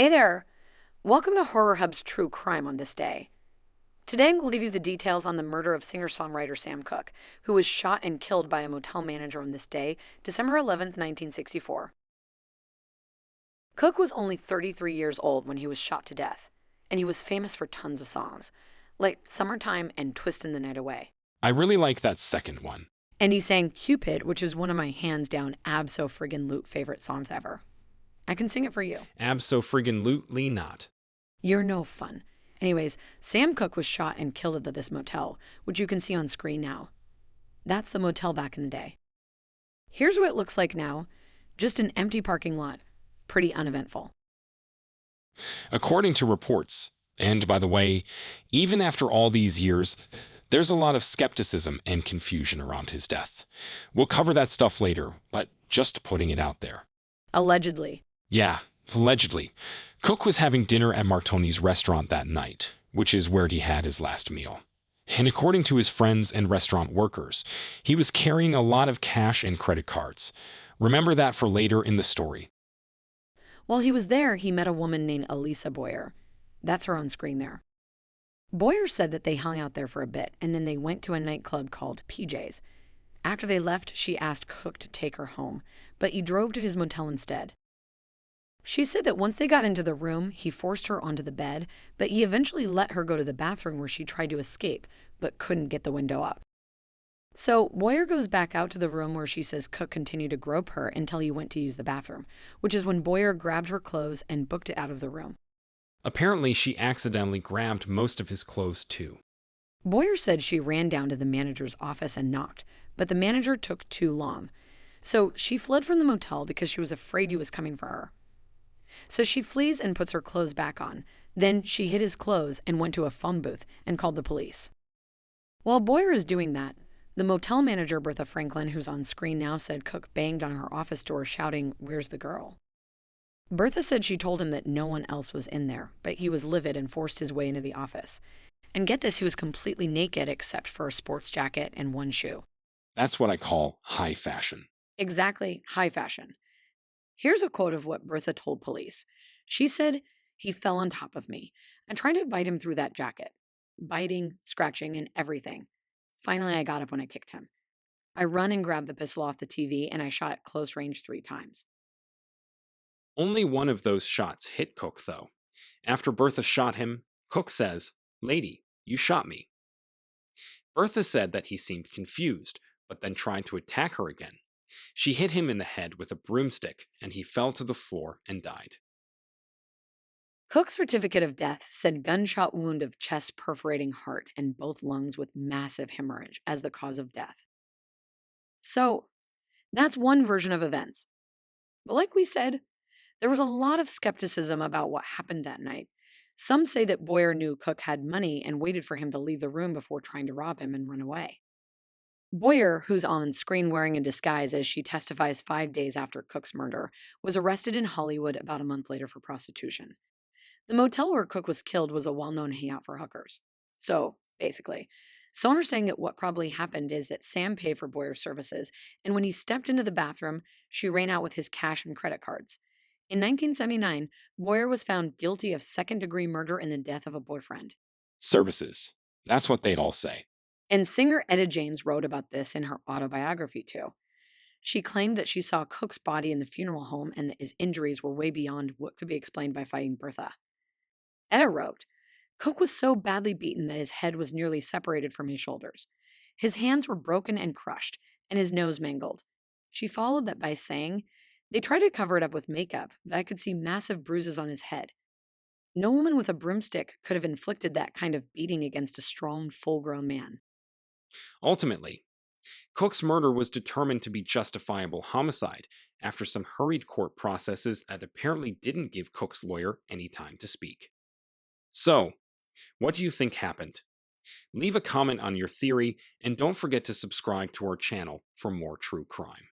Hey there! Welcome to Horror Hub's True Crime on this day. Today we'll give you the details on the murder of singer-songwriter Sam Cooke, who was shot and killed by a motel manager on this day, December 11th, 1964. Cooke was only 33 years old when he was shot to death, and he was famous for tons of songs, like Summertime and Twistin' the Night Away. I really like that second one. And he sang Cupid, which is one of my hands-down abso-friggin-loot favorite songs ever. I can sing it for you. Abso-friggin-lutely not. You're no fun. Anyways, Sam Cooke was shot and killed at this motel, which you can see on screen now. That's the motel back in the day. Here's what it looks like now. Just an empty parking lot. Pretty uneventful. According to reports, and by the way, even after all these years, there's a lot of skepticism and confusion around his death. We'll cover that stuff later, but just putting it out there. Allegedly. Yeah, allegedly. Cooke was having dinner at Martoni's restaurant that night, which is where he had his last meal. And according to his friends and restaurant workers, he was carrying a lot of cash and credit cards. Remember that for later in the story. While he was there, he met a woman named Elisa Boyer. That's her on screen there. Boyer said that they hung out there for a bit, and then they went to a nightclub called PJ's. After they left, she asked Cooke to take her home, but he drove to his motel instead. She said that once they got into the room, he forced her onto the bed, but he eventually let her go to the bathroom where she tried to escape, but couldn't get the window up. So Boyer goes back out to the room where she says Cooke continued to grope her until he went to use the bathroom, which is when Boyer grabbed her clothes and booked it out of the room. Apparently, she accidentally grabbed most of his clothes too. Boyer said she ran down to the manager's office and knocked, but the manager took too long. So she fled from the motel because she was afraid he was coming for her. So she flees and puts her clothes back on. Then she hid his clothes and went to a phone booth and called the police. While Boyer is doing that, the motel manager, Bertha Franklin, who's on screen now, said Cooke banged on her office door shouting, "Where's the girl?" Bertha said she told him that no one else was in there, but he was livid and forced his way into the office. And get this, he was completely naked except for a sports jacket and one shoe. That's what I call high fashion. Exactly, high fashion. Here's a quote of what Bertha told police. She said, "He fell on top of me and tried to bite him through that jacket. Biting, scratching, and everything. Finally, I got up when I kicked him. I run and grabbed the pistol off the TV and I shot at close range 3 times." Only one of those shots hit Cooke, though. After Bertha shot him, Cooke says, "Lady, you shot me." Bertha said that he seemed confused, but then tried to attack her again. She hit him in the head with a broomstick, and he fell to the floor and died. Cooke's certificate of death said gunshot wound of chest perforating heart and both lungs with massive hemorrhage as the cause of death. So, that's one version of events. But like we said, there was a lot of skepticism about what happened that night. Some say that Boyer knew Cooke had money and waited for him to leave the room before trying to rob him and run away. Boyer, who's on screen wearing a disguise as she testifies 5 days after Cooke's murder, was arrested in Hollywood about a month later for prostitution. The motel where Cooke was killed was a well-known hangout for hookers. So, basically, some are saying that what probably happened is that Sam paid for Boyer's services, and when he stepped into the bathroom, she ran out with his cash and credit cards. In 1979, Boyer was found guilty of second-degree murder in the death of a boyfriend. Services. That's what they'd all say. And singer Etta James wrote about this in her autobiography, too. She claimed that she saw Cooke's body in the funeral home and that his injuries were way beyond what could be explained by fighting Bertha. Etta wrote, "Cooke was so badly beaten that his head was nearly separated from his shoulders. His hands were broken and crushed, and his nose mangled." She followed that by saying, "They tried to cover it up with makeup, but I could see massive bruises on his head. No woman with a broomstick could have inflicted that kind of beating against a strong, full-grown man." Ultimately, Cooke's murder was determined to be justifiable homicide after some hurried court processes that apparently didn't give Cooke's lawyer any time to speak. So, what do you think happened? Leave a comment on your theory, and don't forget to subscribe to our channel for more true crime.